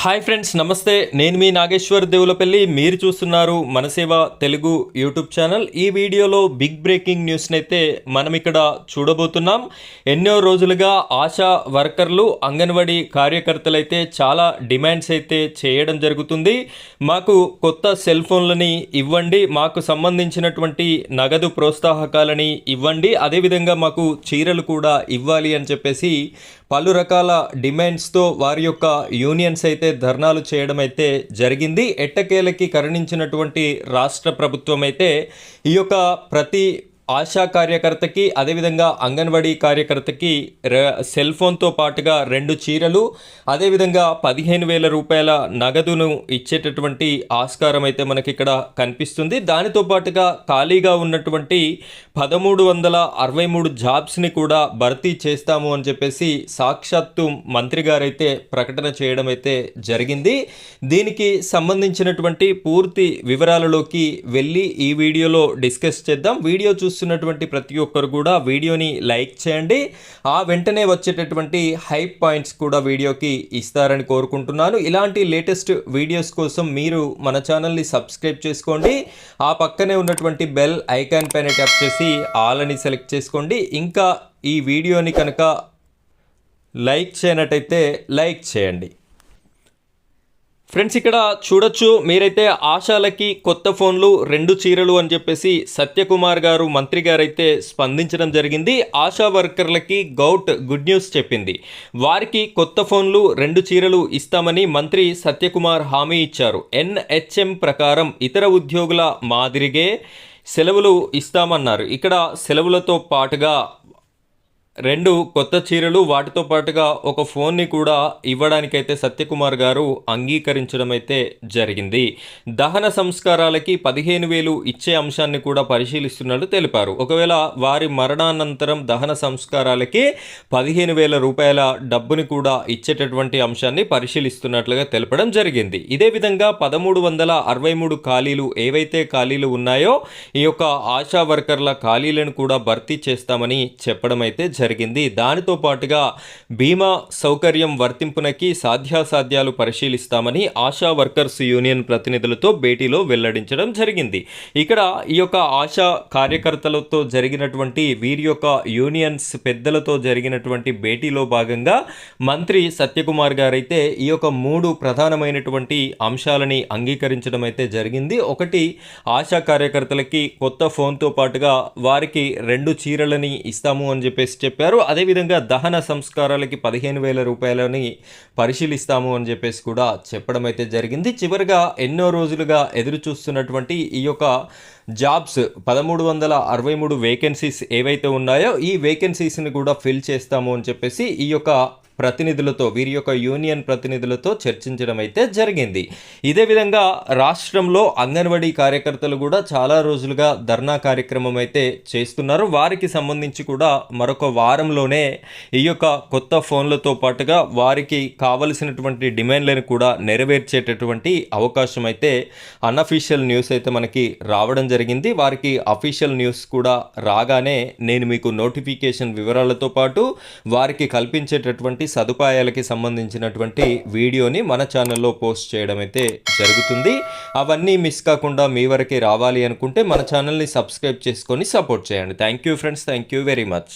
Hi friends, నమస్తే. నేను మీ నాగేశ్వర్ దేవులపల్లి. మీరు చూస్తున్నారు మనసేవ తెలుగు యూట్యూబ్ ఛానల్. ఈ వీడియోలో బిగ్ బ్రేకింగ్ న్యూస్ని అయితే మనం ఇక్కడ చూడబోతున్నాం. ఎన్నో రోజులుగా ఆశా వర్కర్లు, అంగన్వాడీ కార్యకర్తలు అయితే చాలా డిమాండ్స్ అయితే చేయడం జరుగుతుంది. మాకు కొత్త సెల్ ఫోన్లని ఇవ్వండి, మాకు సంబంధించినటువంటి నగదు ప్రోత్సాహకాలని ఇవ్వండి, అదేవిధంగా మాకు చీరలు కూడా ఇవ్వాలి అని చెప్పేసి పలు రకాల డిమాండ్స్తో వారి యొక్క యూనియన్స్ అయితే ధర్నాలు చేయడం అయితే జరిగింది. ఎట్టకేలకి కరుణించినటువంటి రాష్ట్ర ప్రభుత్వం అయితే ఈ యొక్క ప్రతి ఆశా కార్యకర్తకి, అదేవిధంగా అంగన్వాడీ కార్యకర్తకి సెల్ ఫోన్తో పాటుగా 2 చీరలు, అదేవిధంగా 15,000 రూపాయల నగదును ఇచ్చేటటువంటి ఆస్కారం అయితే మనకి ఇక్కడ కనిపిస్తుంది. దానితో పాటుగా ఖాళీగా ఉన్నటువంటి 1363 జాబ్స్ని కూడా భర్తీ చేస్తాము అని చెప్పేసి సాక్షాత్తు మంత్రి గారైతే ప్రకటన చేయడం అయితే జరిగింది. దీనికి సంబంధించినటువంటి పూర్తి వివరాలలోకి వెళ్ళి ఈ వీడియోలో డిస్కస్ చేద్దాం. వీడియో చూస్తున్నటువంటి ప్రతి ఒక్కరు కూడా వీడియోని లైక్ చేయండి. ఆ వెంటనే వచ్చేటటువంటి హైప్ పాయింట్స్ కూడా వీడియోకి ఇస్తారని కోరుకుంటున్నాను. ఇలాంటి లేటెస్ట్ వీడియోస్ కోసం మీరు మన ఛానల్ని సబ్స్క్రైబ్ చేసుకోండి. ఆ పక్కనే ఉన్నటువంటి బెల్ ఐకాన్ పైన ట్యాప్ చేసి ఆల్ అని సెలెక్ట్ చేసుకోండి. ఇంకా ఈ వీడియోని కనుక లైక్ చేయనట్టయితే లైక్ చేయండి. ఫ్రెండ్స్, ఇక్కడ చూడొచ్చు మీరైతే ఆశాలకి కొత్త ఫోన్లు, 2 చీరలు అని చెప్పేసి సత్యకుమార్ గారు, మంత్రి గారు అయితే స్పందించడం జరిగింది. ఆశా వర్కర్లకి గౌట్ గుడ్ న్యూస్ చెప్పింది. వారికి కొత్త ఫోన్లు, 2 చీరలు ఇస్తామని మంత్రి సత్యకుమార్ హామీ ఇచ్చారు. NHM ప్రకారం ఇతర ఉద్యోగుల మాదిరిగే సెలవులు ఇస్తామన్నారు. ఇక్కడ సెలవులతో పాటుగా 2 కొత్త చీరలు, వాటితో పాటుగా ఒక ఫోన్ని కూడా ఇవ్వడానికైతే సత్యకుమార్ గారు అంగీకరించడం అయితే జరిగింది. దహన సంస్కారాలకి 15,000 ఇచ్చే అంశాన్ని కూడా పరిశీలిస్తున్నట్లు తెలిపారు. ఒకవేళ వారి మరణానంతరం దహన సంస్కారాలకి 15,000 రూపాయల డబ్బుని కూడా ఇచ్చేటటువంటి అంశాన్ని పరిశీలిస్తున్నట్లుగా తెలపడం జరిగింది. ఇదే విధంగా 1363 ఖాళీలు ఏవైతే ఖాళీలు ఉన్నాయో ఈ యొక్క ఆశా వర్కర్ల ఖాళీలను కూడా భర్తీ చేస్తామని చెప్పడం అయితే జరిగింది. దానితో పాటుగా బీమా సౌకర్యం వర్తింపునకి సాధ్యాసాధ్యాలు పరిశీలిస్తామని ఆశా వర్కర్స్ యూనియన్ ప్రతినిధులతో భేటీలో వెల్లడించడం జరిగింది. ఇక్కడ ఈ యొక్క ఆశా కార్యకర్తలతో జరిగినటువంటి వీరి యొక్క యూనియన్స్ పెద్దలతో జరిగినటువంటి భేటీలో భాగంగా మంత్రి సత్యకుమార్ గారైతే ఈ యొక్క 3 ప్రధానమైనటువంటి అంశాలని అంగీకరించడం అయితే జరిగింది. ఒకటి, ఆశా కార్యకర్తలకి కొత్త ఫోన్తో పాటుగా వారికి 2 చీరలని ఇస్తాము అని చెప్పేసి చెప్పారు. అదేవిధంగా దహన సంస్కారాలకి 15,000 రూపాయలని పరిశీలిస్తాము అని చెప్పేసి కూడా చెప్పడం అయితే జరిగింది. చివరిగా ఎన్నో రోజులుగా ఎదురు చూస్తున్నటువంటి ఈ యొక్క జాబ్స్ 1363 వేకెన్సీస్ ఏవైతే ఉన్నాయో ఈ వేకెన్సీస్ని కూడా ఫిల్ చేస్తాము అని చెప్పేసి ఈ యొక్క ప్రతినిధులతో, వీరి యొక్క యూనియన్ ప్రతినిధులతో చర్చించడం అయితే జరిగింది. ఇదే విధంగా రాష్ట్రంలో అంగన్వాడీ కార్యకర్తలు కూడా చాలా రోజులుగా ధర్నా కార్యక్రమం అయితే చేస్తున్నారు. వారికి సంబంధించి కూడా మరొక వారంలోనే ఈ యొక్క కొత్త ఫోన్లతో పాటుగా వారికి కావలసినటువంటి డిమాండ్లను కూడా నెరవేర్చేటటువంటి అవకాశం అయితే అన్అఫీషియల్ న్యూస్ అయితే మనకి రావడం జరిగింది. వారికి అఫీషియల్ న్యూస్ కూడా రాగానే నేను మీకు నోటిఫికేషన్ వివరాలతో పాటు వారికి కల్పించేటటువంటి సదుపాయాలకి సంబంధించినటువంటి వీడియోని మన ఛానల్లో పోస్ట్ చేయడం అయితే జరుగుతుంది. అవన్నీ మిస్ కాకుండా మీ వరకే రావాలి అనుకుంటే మన ఛానల్ని సబ్స్క్రైబ్ చేసుకొని సపోర్ట్ చేయండి. Thank you friends, thank you very much.